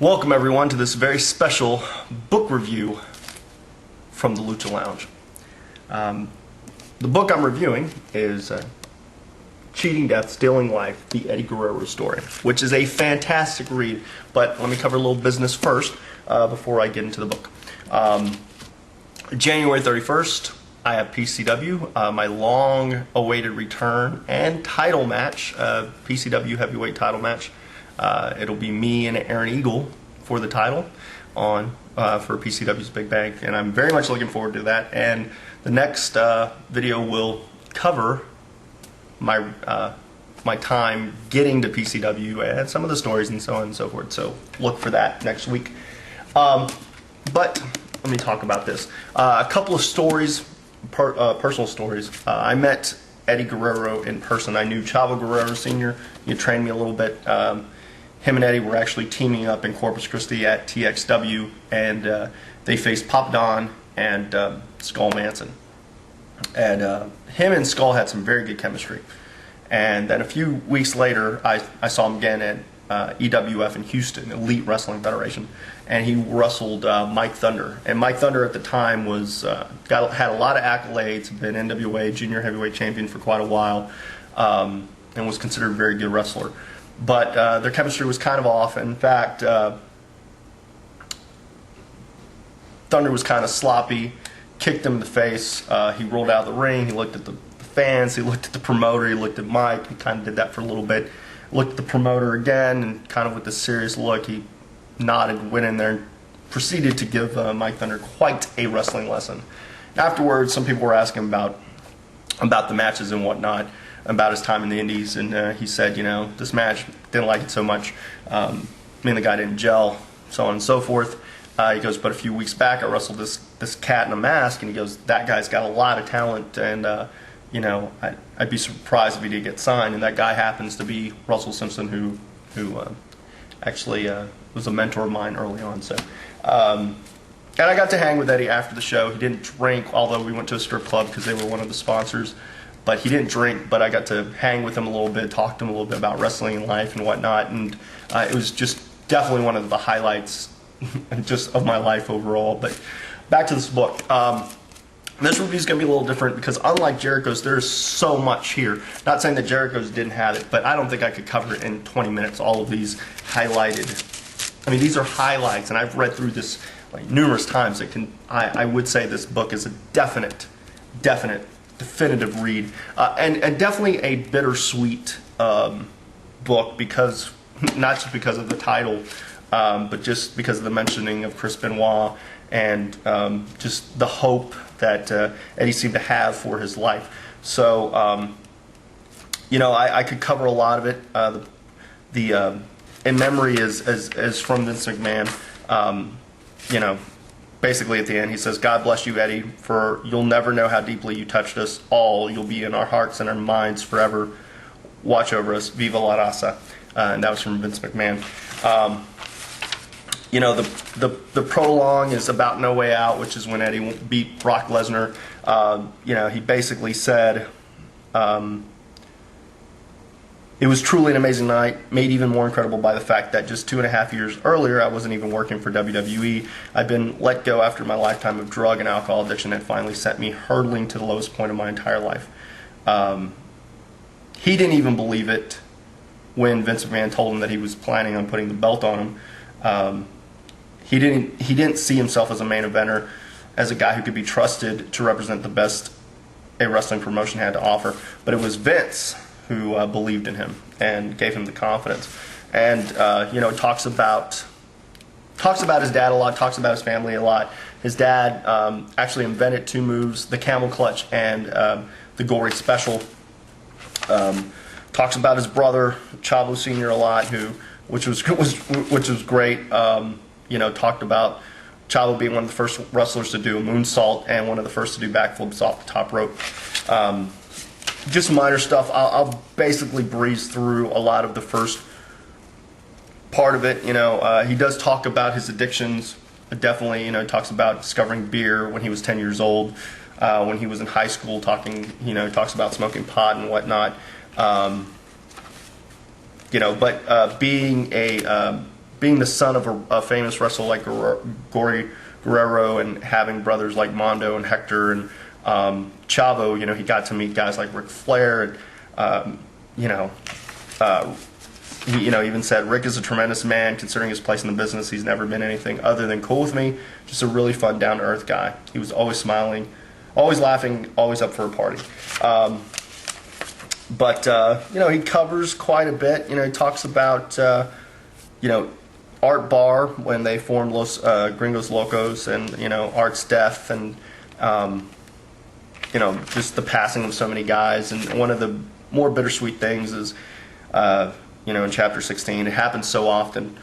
Welcome everyone to this very special book review from the Lucha Lounge. The book I'm reviewing is Cheating Death, Stealing Life, the Eddy Guerrero story, which is a fantastic read, but let me cover a little business first before I get into the book. January 31st, I have PCW, my long-awaited return and title match, PCW heavyweight title match. It'll be me and Aaron Eagle for the title on for PCW's Big Bang, and I'm very much looking forward to that. And the next video will cover my my time getting to PCW and some of the stories and so on and so forth. So look for that next week. But let me talk about this. A couple of stories, personal stories. I met Eddy Guerrero in person. I knew Chavo Guerrero Sr. He trained me a little bit. Him and Eddy were actually teaming up in Corpus Christi at TXW, and they faced Pop Don and Skull Manson. And him and Skull had some very good chemistry. And then a few weeks later, I saw him again at EWF in Houston, Elite Wrestling Federation, and he wrestled Mike Thunder. And Mike Thunder at the time was had a lot of accolades, been NWA Junior Heavyweight Champion for quite a while, and was considered a very good wrestler. But their chemistry was kind of off. In fact, Thunder was kind of sloppy, kicked him in the face. He rolled out of the ring. He looked at the fans. He looked at the promoter. He looked at Mike. He kind of did that for a little bit. Looked at the promoter again, and kind of with a serious look, he nodded, went in there, and proceeded to give Mike Thunder quite a wrestling lesson. Afterwards, some people were asking about the matches and whatnot, about his time in the Indies, and he said, you know, this match, didn't like it so much. Me and the guy didn't gel, so on and so forth. He goes, but a few weeks back, I wrestled this cat in a mask, and he goes, that guy's got a lot of talent, and you know, I'd be surprised if he did get signed. And that guy happens to be Russell Simpson, who actually was a mentor of mine early on. So, and I got to hang with Eddy after the show. He didn't drink, although we went to a strip club because they were one of the sponsors. But he didn't drink, but I got to hang with him a little bit, talk to him a little bit about wrestling and life and whatnot, and it was just definitely one of the highlights just of my life overall. But back to this book. This review is going to be a little different because unlike Jericho's, there's so much here. Not saying that Jericho's didn't have it, but I don't think I could cover it in 20 minutes, all of these highlighted. I mean, these are highlights, and I've read through this like numerous times. I would say this book is a definitive read, and definitely a bittersweet book, because not just because of the title, but just because of the mentioning of Chris Benoit and just the hope that Eddy seemed to have for his life. So, you know, I could cover a lot of it. The in memory is from Vince McMahon. You know, basically at the end he says, "God bless you, Eddy, for you'll never know how deeply you touched us all. You'll be in our hearts and our minds forever. Watch over us. Viva la raza." And that was from Vince McMahon. You know, the prologue is about No Way Out, which is when Eddy beat Brock Lesnar. You know, he basically said, it was truly an amazing night, made even more incredible by the fact that just 2.5 years earlier, I wasn't even working for WWE. I'd been let go after my lifetime of drug and alcohol addiction had finally sent me hurtling to the lowest point of my entire life. He didn't even believe it when Vince McMahon told him that he was planning on putting the belt on him. He didn't see himself as a main eventer, as a guy who could be trusted to represent the best a wrestling promotion had to offer. But it was Vince who believed in him and gave him the confidence. And you know, talks about his dad a lot, talks about his family a lot. His dad actually invented two moves: the camel clutch and the gory special. Talks about his brother Chavo Sr. a lot, which was great. You know, talked about Chavo being one of the first wrestlers to do a moonsault and one of the first to do backflips off the top rope. Just minor stuff. I'll basically breeze through a lot of the first part of it. You know, he does talk about his addictions. Definitely, you know, he talks about discovering beer when he was 10 years old. When he was in high school, talks about smoking pot and whatnot. You know, but being a being the son of a famous wrestler like Guerrero, and having brothers like Mondo and Hector and Chavo, he got to meet guys like Ric Flair, and he even said, Rick is a tremendous man considering his place in the business. He's never been anything other than cool with me. Just a really fun, down-to-earth guy. He was always smiling, always laughing, always up for a party. But he covers quite a bit. He talks about, Art Barr when they formed Los Gringos Locos, and, Art's death, and, just the passing of so many guys. And one of the more bittersweet things is, in Chapter 16, it happens so often.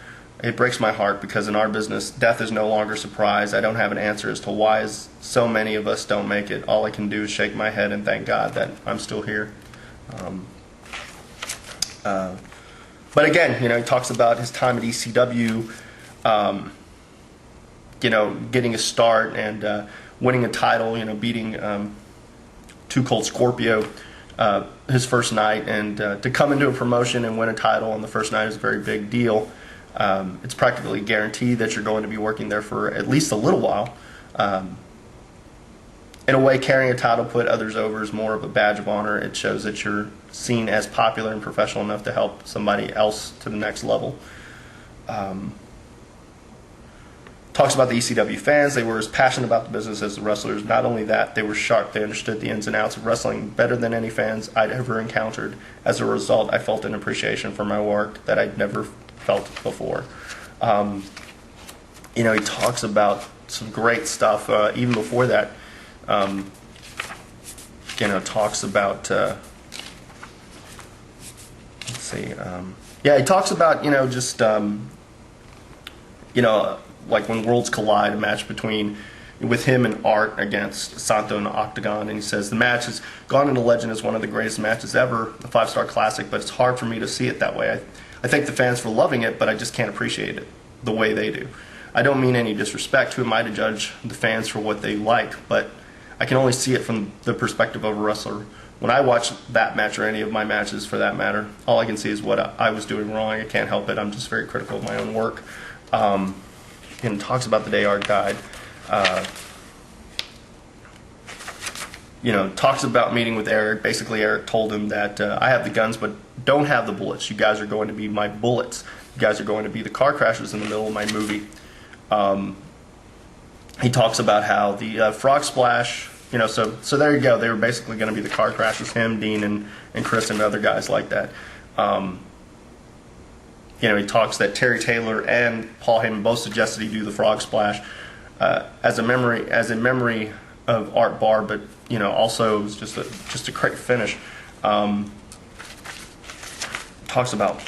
It breaks my heart because in our business, death is no longer a surprise. I don't have an answer as to why so many of us don't make it. All I can do is shake my head and thank God that I'm still here. But again, he talks about his time at ECW, getting a start and winning a title, beating Too Cold Scorpio his first night, and to come into a promotion and win a title on the first night is a very big deal. It's practically guaranteed that you're going to be working there for at least a little while. In a way, carrying a title put others over is more of a badge of honor. It shows that you're seen as popular and professional enough to help somebody else to the next level. Talks about the ECW fans. They were as passionate about the business as the wrestlers. Not only that, they were sharp. They understood the ins and outs of wrestling better than any fans I'd ever encountered. As a result, I felt an appreciation for my work that I'd never felt before. He talks about some great stuff. Even before that, talks about, he talks about, like when worlds collide, a match with him and Art against Santo in the Octagon, and he says, the match has gone into legend as one of the greatest matches ever, a 5-star classic, but it's hard for me to see it that way. I thank the fans for loving it, but I just can't appreciate it the way they do. I don't mean any disrespect. Who am I to judge the fans for what they like? But I can only see it from the perspective of a wrestler. When I watch that match, or any of my matches for that matter, all I can see is what I was doing wrong. I can't help it. I'm just very critical of my own work. And talks about the day Art died. Talks about meeting with Eric. Basically, Eric told him that I have the guns but don't have the bullets. You guys are going to be my bullets. You guys are going to be the car crashes in the middle of my movie. He talks about how the frog splash, so there you go. They were basically going to be the car crashes, him, Dean, and Chris, and other guys like that. He talks that Terry Taylor and Paul Heyman both suggested he do the frog splash as a memory of Art Barr, but also it was just a great finish. Talks about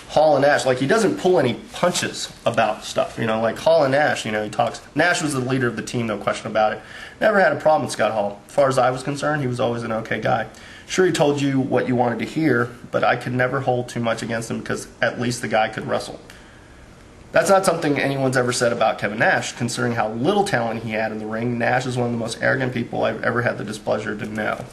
Hall and Nash, like he doesn't pull any punches about stuff. Like Hall and Nash, he talks. Nash was the leader of the team, no question about it. Never had a problem with Scott Hall. As far as I was concerned, he was always an okay guy. Sure, he told you what you wanted to hear, but I could never hold too much against him because at least the guy could wrestle. That's not something anyone's ever said about Kevin Nash, considering how little talent he had in the ring. Nash is one of the most arrogant people I've ever had the displeasure to know.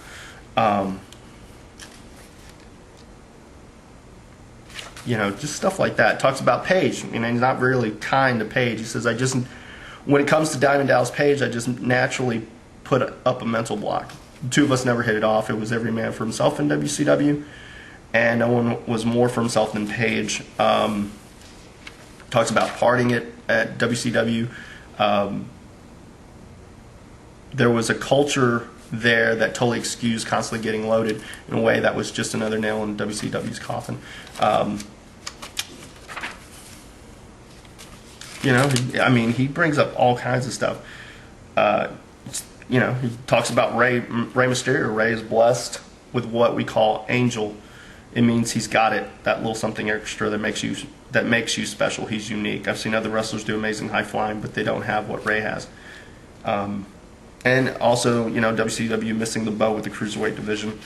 Just stuff like that. Talks about Paige. He's not really kind to Paige. He says, when it comes to Diamond Dallas Page, I just naturally put up a mental block. The two of us never hit it off. It was every man for himself in WCW, and no one was more for himself than Paige. Talks about partying at WCW. There was a culture there that totally excused constantly getting loaded in a way that was just another nail in WCW's coffin. He brings up all kinds of stuff. He talks about Rey Mysterio. Rey is blessed with what we call angel. It means he's got it, that little something extra that makes you special. He's unique. I've seen other wrestlers do amazing high flying, but they don't have what Rey has. And also, WCW missing the boat with the cruiserweight division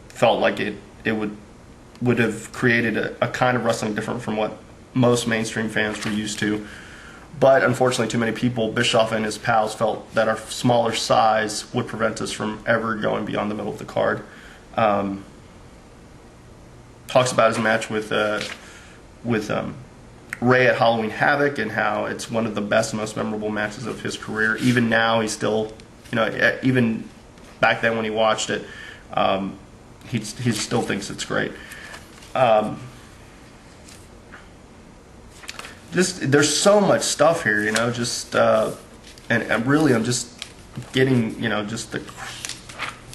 felt like it would have created a kind of wrestling different from what most mainstream fans were used to. But unfortunately, too many people, Bischoff and his pals, felt that our smaller size would prevent us from ever going beyond the middle of the card. Talks about his match with Ray at Halloween Havoc, and how it's one of the best, most memorable matches of his career. Even now, he's still, even back then when he watched it, he still thinks it's great. There's so much stuff here, and really I'm just getting, just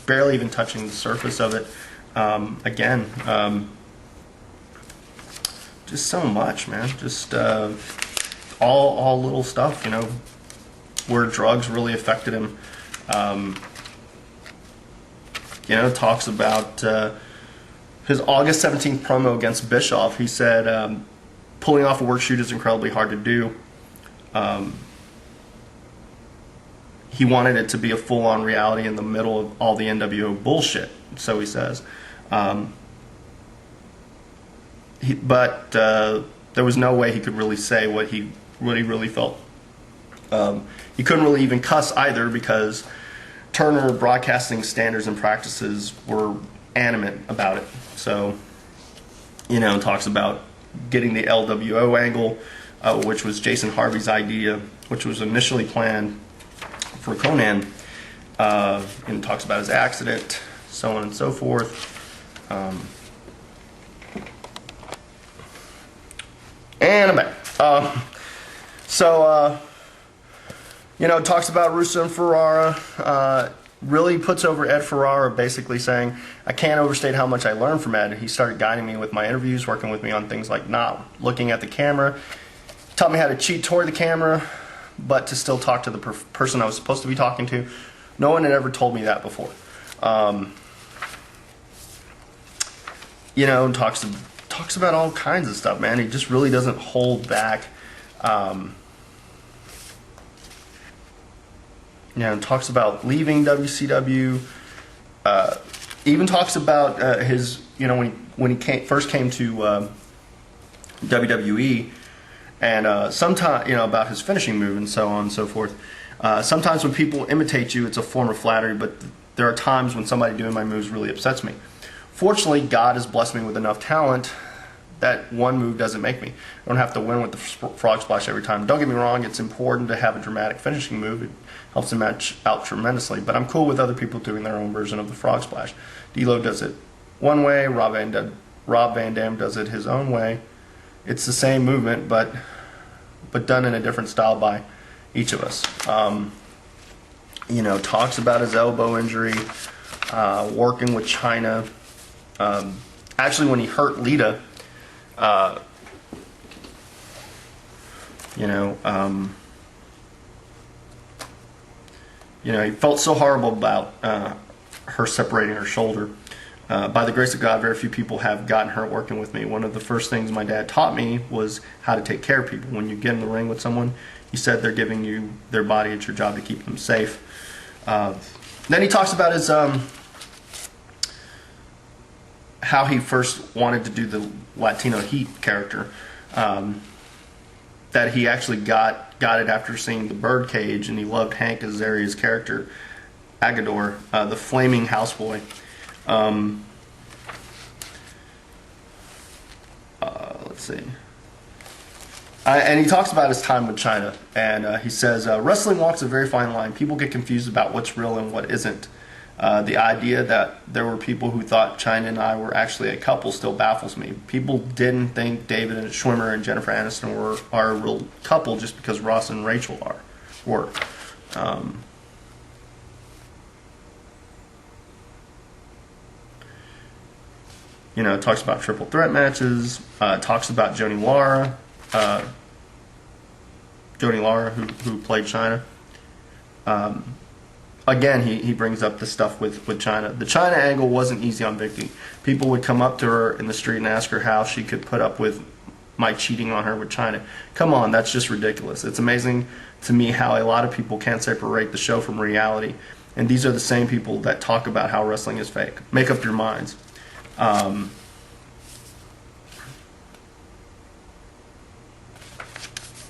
barely even touching the surface of it. Just so much, man. Just all little stuff, where drugs really affected him. Talks about his August 17th promo against Bischoff. He said, pulling off a work shoot is incredibly hard to do. He wanted it to be a full-on reality in the middle of all the NWO bullshit, so he says. But there was no way he could really say what he really felt. He couldn't really even cuss either, because Turner Broadcasting standards and practices were animate about it. So, talks about getting the LWO angle, which was Jason Harvey's idea, which was initially planned for Conan, and talks about his accident, so on and so forth. And I'm back. Talks about Russo and Ferrara. Really puts over Ed Ferrara, basically saying, I can't overstate how much I learned from Ed. He started guiding me with my interviews, working with me on things like not looking at the camera. Taught me how to cheat toward the camera, but to still talk to the person I was supposed to be talking to. No one had ever told me that before. Talks about all kinds of stuff, man. He just really doesn't hold back. Talks about leaving WCW. Even talks about his, when he first came to WWE, and sometimes, about his finishing move and so on and so forth. Sometimes when people imitate you, it's a form of flattery, but there are times when somebody doing my moves really upsets me. Fortunately, God has blessed me with enough talent that one move doesn't make me. I don't have to win with the frog splash every time. Don't get me wrong, it's important to have a dramatic finishing move. It helps the match out tremendously, but I'm cool with other people doing their own version of the frog splash. D'Lo does it one way, Rob Van Dam does it his own way. It's the same movement, but done in a different style by each of us. Talks about his elbow injury, working with China. Actually, when he hurt Lita, he felt so horrible about her separating her shoulder. By the grace of God, very few people have gotten hurt working with me. One of the first things my dad taught me was how to take care of people. When you get in the ring with someone, he said they're giving you their body. It's your job to keep them safe. Then he talks about his how he first wanted to do the Latino Heat character. That he actually got it after seeing the Birdcage, and he loved Hank Azaria's character, Agador, the flaming houseboy. Let's see. And he talks about his time with China, and he says, wrestling walks a very fine line. People get confused about what's real and what isn't. The idea that there were people who thought China and I were actually a couple still baffles me. People didn't think David and Schwimmer and Jennifer Aniston are a real couple just because Ross and Rachel were. Talks about triple threat matches. Talks about Joni Lara. Who played China. Again, he brings up the stuff with China. The China angle wasn't easy on Vicky. People would come up to her in the street and ask her how she could put up with my cheating on her with China. Come on, that's just ridiculous. It's amazing to me how a lot of people can't separate the show from reality. And these are the same people that talk about how wrestling is fake. Make up your minds.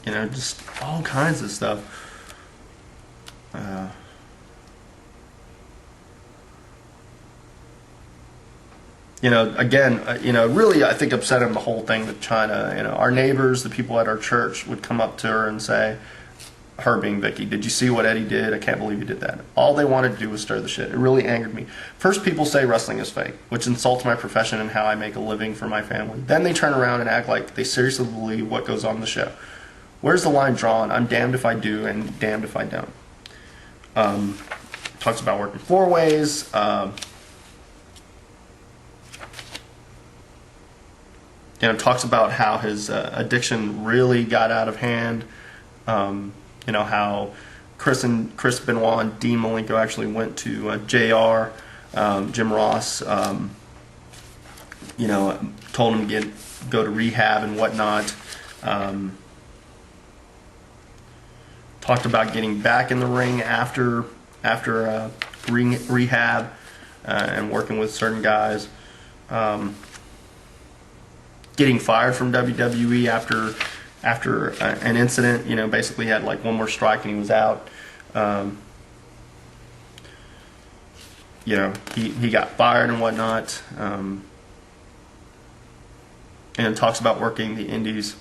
Just all kinds of stuff. Again, really, I think upset him the whole thing with China. Our neighbors, the people at our church, would come up to her and say, her being Vicky, did you see what Eddy did? I can't believe you did that. All they wanted to do was stir the shit. It really angered me. First, people say wrestling is fake, which insults my profession and how I make a living for my family. Then they turn around and act like they seriously believe what goes on in the show. Where's the line drawn? I'm damned if I do and damned if I don't. Talks about working 4 ways. Talks about how his addiction really got out of hand. How Chris Benoit and Dean Malenko actually went to JR, Jim Ross, told him to go to rehab and whatnot. Talked about getting back in the ring after rehab and working with certain guys. Getting fired from WWE after an incident, basically had like one more strike and he was out. He got fired and whatnot. And talks about working the indies.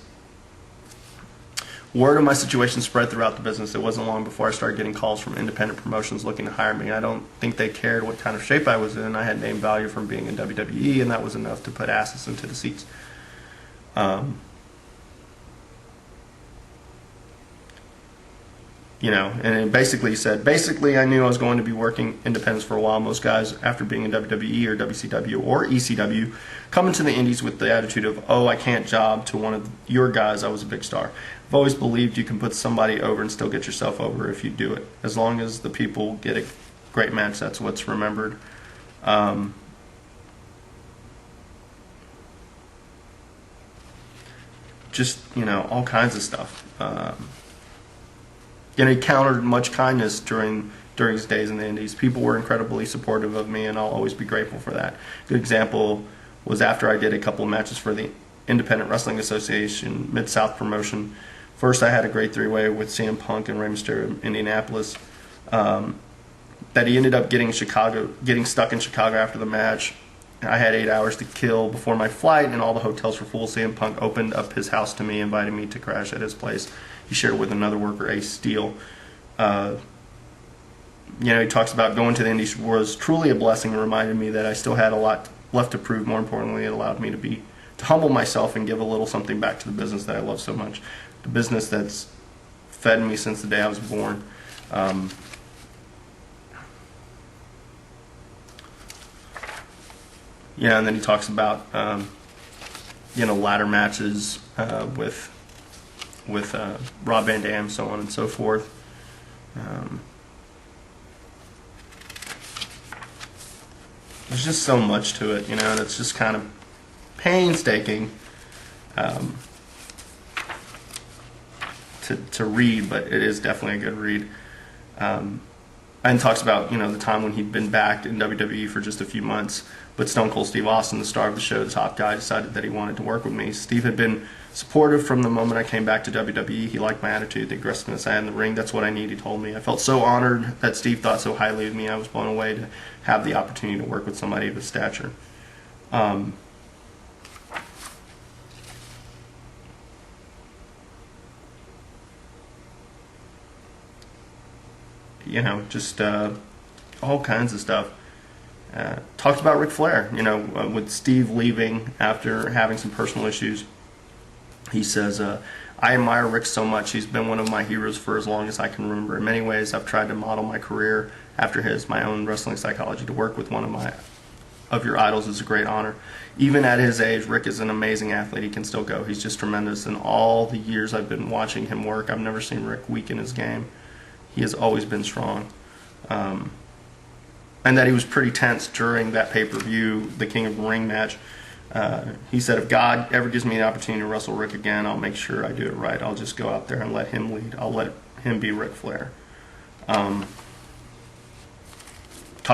Word of my situation spread throughout the business. It wasn't long before I started getting calls from independent promotions looking to hire me. I don't think they cared what kind of shape I was in. I had name value from being in WWE, and that was enough to put asses into the seats. And it basically said, I knew I was going to be working independents for a while. Most guys, after being in WWE or WCW or ECW, come into the indies with the attitude of, oh, I can't job to one of your guys. I was a big star. I've always believed you can put somebody over and still get yourself over if you do it. As long as the people get a great match, that's what's remembered. All kinds of stuff. He encountered much kindness during his days in the indies. People were incredibly supportive of me, and I'll always be grateful for that. A good example was after I did a couple of matches for the Independent Wrestling Association Mid-South promotion. First, I had a great 3-way with CM Punk and Rey Mysterio in Indianapolis. That he ended up getting stuck in Chicago after the match. I had 8 hours to kill before my flight, and all the hotels were full. CM Punk opened up his house to me, invited me to crash at his place. He shared it with another worker, Ace Steel. He talks about going to the Indies was truly a blessing and reminded me that I still had a lot left to prove. More importantly, it allowed me to humble myself and give a little something back to the business that I love so much. The business that's fed me since the day I was born. And then he talks about ladder matches with Rob Van Dam, so on and so forth. There's just so much to it, and it's just kind of painstaking to read, but it is definitely a good read. And talks about the time when he'd been back in WWE for just a few months, but Stone Cold Steve Austin, the star of the show, the top guy, decided that he wanted to work with me. Steve had been supportive from the moment I came back to WWE. He liked my attitude, the aggressiveness I had in the ring. That's what I need, he told me. I felt so honored that Steve thought so highly of me. I was blown away to have the opportunity to work with somebody of his stature. Just all kinds of stuff. Talked about Ric Flair, with Steve leaving after having some personal issues. He says, I admire Rick so much. He's been one of my heroes for as long as I can remember. In many ways, I've tried to model my career after his. My own wrestling psychology. To work with one of your idols is a great honor. Even at his age, Rick is an amazing athlete. He can still go. He's just tremendous. In all the years I've been watching him work, I've never seen Rick weak in his game. He has always been strong. And that he was pretty tense during that pay-per-view, the King of the Ring match. He said, if God ever gives me the opportunity to wrestle Rick again, I'll make sure I do it right. I'll just go out there and let him lead. I'll let him be Ric Flair. Talks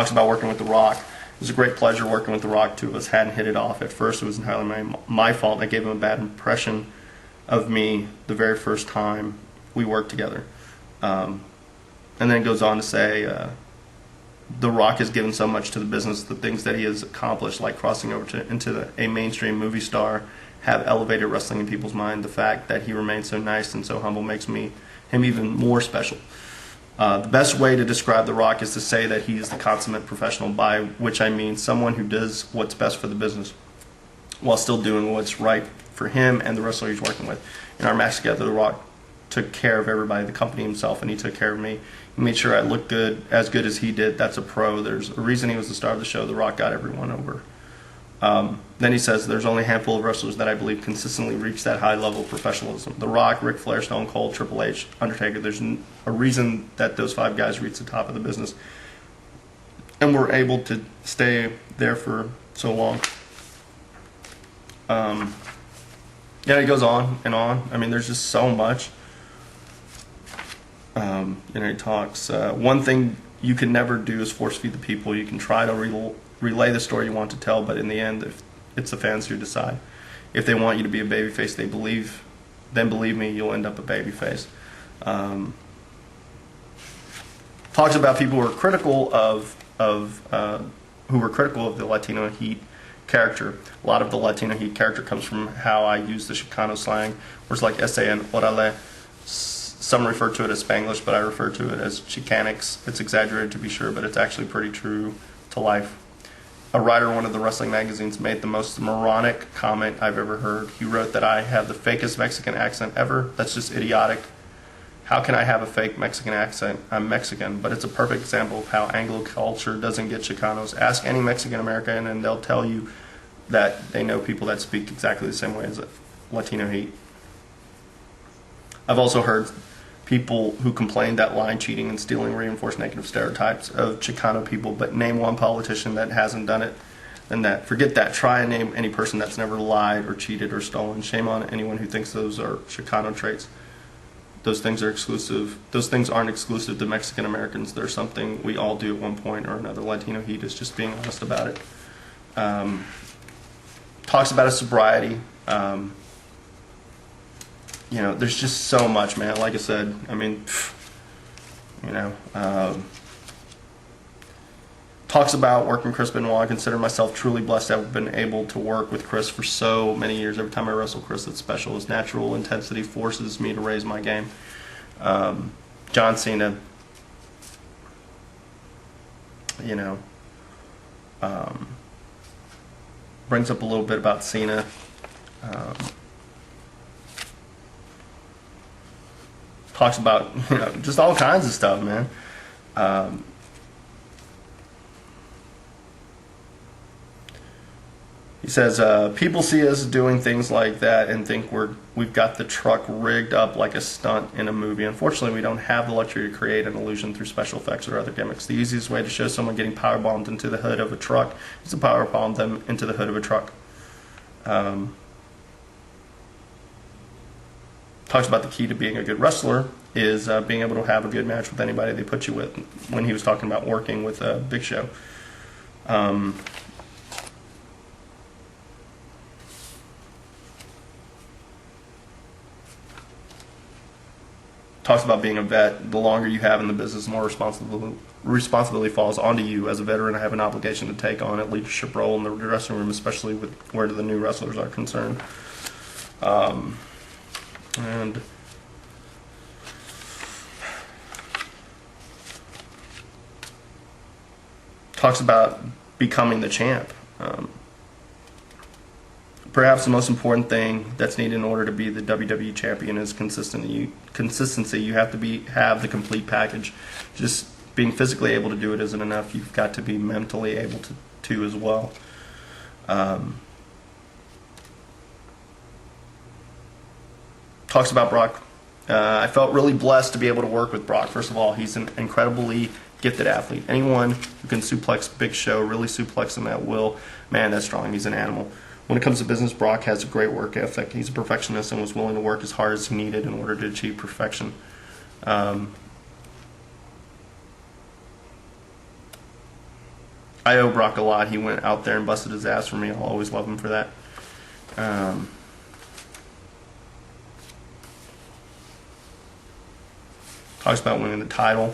about working with The Rock. It was a great pleasure working with The Rock. Two of us hadn't hit it off. At first, it was entirely my fault. I gave him a bad impression of me the very first time we worked together. And then it goes on to say, The Rock has given so much to the business. The things that he has accomplished, like crossing over into a mainstream movie star, have elevated wrestling in people's mind. The fact that he remains so nice and so humble makes him even more special. The best way to describe The Rock is to say that he is the consummate professional, by which I mean someone who does what's best for the business while still doing what's right for him and the wrestler he's working with. In our match together, The Rock took care of everybody, the company, himself, and he took care of me. He made sure I looked good as he did. That's a pro. There's a reason he was the star of the show. The Rock got everyone over. Then he says, there's only a handful of wrestlers that I believe consistently reach that high level of professionalism. The Rock, Ric Flair, Stone Cold, Triple H, Undertaker. There's a reason that those 5 guys reach the top of the business. And were able to stay there for so long. Yeah, he goes on and on. I mean, there's just so much. He talks. One thing you can never do is force feed the people. You can try to relay the story you want to tell, but in the end, if it's the fans who decide. If they want you to be a babyface, then believe me, you'll end up a babyface. Talks about people who are critical of the Latino Heat character. A lot of the Latino Heat character comes from how I use the Chicano slang, words like ese and orale. Some refer to it as Spanglish, but I refer to it as Chicanics. It's exaggerated to be sure, but it's actually pretty true to life. A writer in one of the wrestling magazines made the most moronic comment I've ever heard. He wrote that I have the fakest Mexican accent ever. That's just idiotic. How can I have a fake Mexican accent? I'm Mexican, but it's a perfect example of how Anglo culture doesn't get Chicanos. Ask any Mexican American and they'll tell you that they know people that speak exactly the same way as Latino Heat. I've also heard people who complain that lying, cheating, and stealing reinforce negative stereotypes of Chicano people, but name one politician that hasn't done it, then that. Forget that. Try and name any person that's never lied or cheated or stolen. Shame on anyone who thinks those are Chicano traits. Those things are exclusive. Those things aren't exclusive to Mexican Americans. They're something we all do at one point or another. Latino Heat is just being honest about it. Talks about his sobriety. There's just so much, man. Like I said, I mean, talks about working Chris Benoit. I consider myself truly blessed to have been able to work with Chris for so many years. Every time I wrestle Chris, it's special. His natural intensity forces me to raise my game. John Cena, brings up a little bit about Cena. Talks about just all kinds of stuff, man. He says people see us doing things like that and think we've got the truck rigged up like a stunt in a movie. Unfortunately, we don't have the luxury to create an illusion through special effects or other gimmicks. The easiest way to show someone getting powerbombed into the hood of a truck is to powerbomb them into the hood of a truck. Talks about the key to being a good wrestler is being able to have a good match with anybody they put you with, when he was talking about working with Big Show. Talks about being a vet. The longer you have in the business, the more responsibility falls onto you. As a veteran, I have an obligation to take on a leadership role in the dressing room, especially with where the new wrestlers are concerned. And talks about becoming the champ. Perhaps the most important thing that's needed in order to be the WWE champion is consistency. You have to have the complete package. Just being physically able to do it isn't enough. You've got to be mentally able to as well. Talks about Brock. I felt really blessed to be able to work with Brock. First of all, he's an incredibly gifted athlete. Anyone who can suplex Big Show, really suplex him at will, man, that's strong. He's an animal. When it comes to business, Brock has a great work ethic. He's a perfectionist and was willing to work as hard as he needed in order to achieve perfection. I owe Brock a lot. He went out there and busted his ass for me. I'll always love him for that. Talks about winning the title.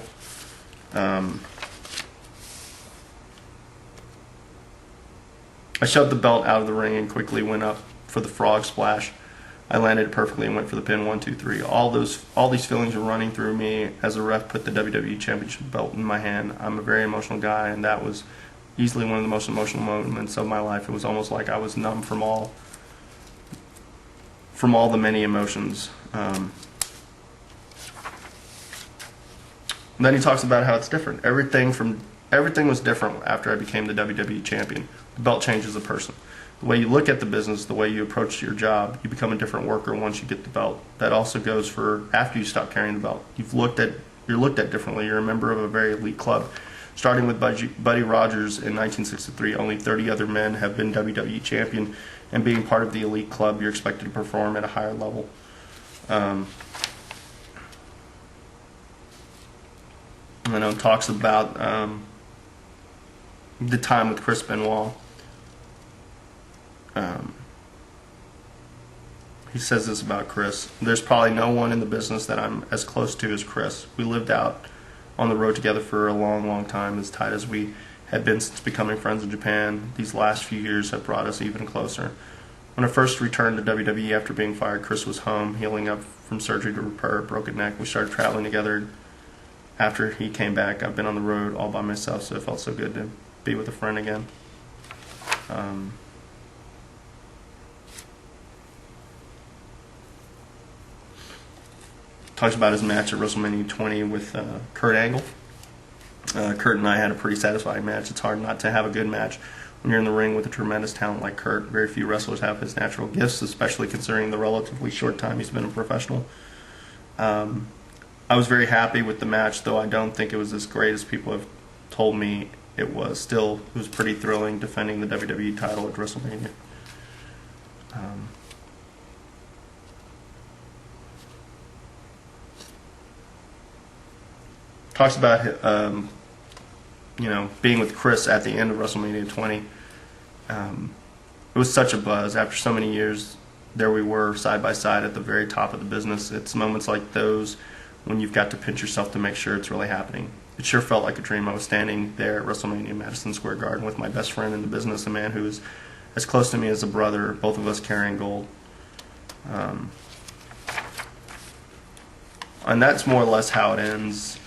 I shoved the belt out of the ring and quickly went up for the frog splash. I landed it perfectly and went for the pin. 1, 2, 3. All these feelings were running through me as the ref put the WWE Championship belt in my hand. I'm a very emotional guy, and that was easily one of the most emotional moments of my life. It was almost like I was numb from all the many emotions. Then he talks about how it's different. Everything was different after I became the WWE champion. The belt changes a person. The way you look at the business, the way you approach your job, you become a different worker once you get the belt. That also goes for after you stop carrying the belt. You're looked at differently. You're a member of a very elite club. Starting with Buddy Rogers in 1963, only 30 other men have been WWE champion, and being part of the elite club, you're expected to perform at a higher level. Talks about the time with Chris Benoit. He says this about Chris: "There's probably no one in the business that I'm as close to as Chris. We lived out on the road together for a long, long time, as tight as we had been since becoming friends in Japan. These last few years have brought us even closer. When I first returned to WWE after being fired, Chris was home, healing up from surgery to repair a broken neck. We started traveling together. After he came back, I've been on the road all by myself, so it felt so good to be with a friend again." Talks about his match at WrestleMania 20 with Kurt Angle. Kurt and I had a pretty satisfying match. It's hard not to have a good match when you're in the ring with a tremendous talent like Kurt. Very few wrestlers have his natural gifts, especially considering the relatively short time he's been a professional. I was very happy with the match, though I don't think it was as great as people have told me it was. Still, it was pretty thrilling defending the WWE title at WrestleMania. Talks about being with Chris at the end of WrestleMania 20. It was such a buzz. After so many years, there we were side by side at the very top of the business. It's moments like those when you've got to pinch yourself to make sure it's really happening. It sure felt like a dream. I was standing there at WrestleMania Madison Square Garden with my best friend in the business, a man who is as close to me as a brother, both of us carrying gold. And that's more or less how it ends.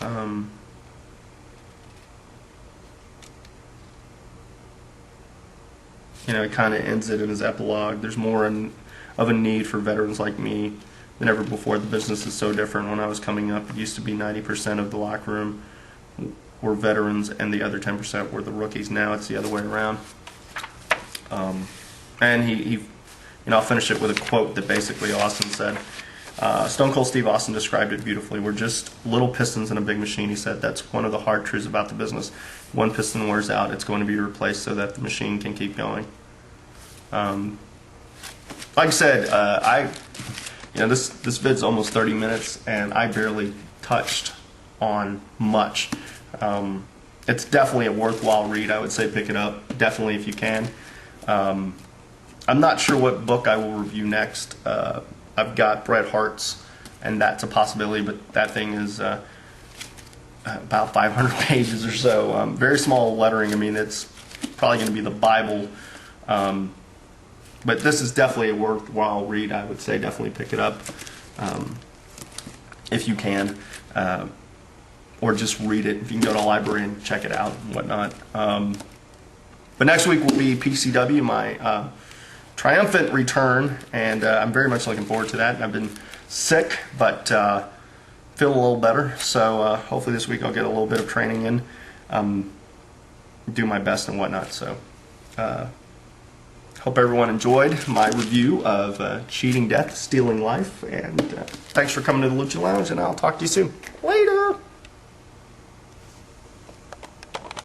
It kind of ends it in his epilogue. There's more of a need for veterans like me than ever before. The business is so different. When I was coming up, it used to be 90% of the locker room were veterans and the other 10% were the rookies. Now it's the other way around. And I'll finish it with a quote that basically Austin said. Stone Cold Steve Austin described it beautifully. "We're just little pistons in a big machine," he said. "That's one of the hard truths about the business. One piston wears out, it's going to be replaced so that the machine can keep going." Like I said, this vid's almost 30 minutes, and I barely touched on much. It's definitely a worthwhile read. I would say pick it up, definitely, if you can. I'm not sure what book I will review next. I've got Bret Hart's, and that's a possibility, but that thing is about 500 pages or so. Very small lettering. I mean, it's probably going to be the Bible. But this is definitely a worthwhile read. I would say definitely pick it up if you can, or just read it if you can go to a library and check it out and whatnot. But next week will be PCW, my triumphant return, and I'm very much looking forward to that. I've been sick, but feeling a little better, so hopefully this week I'll get a little bit of training in, do my best and whatnot. So hope everyone enjoyed my review of Cheating Death, Stealing Life, and thanks for coming to the Lucha Lounge, and I'll talk to you soon. Later!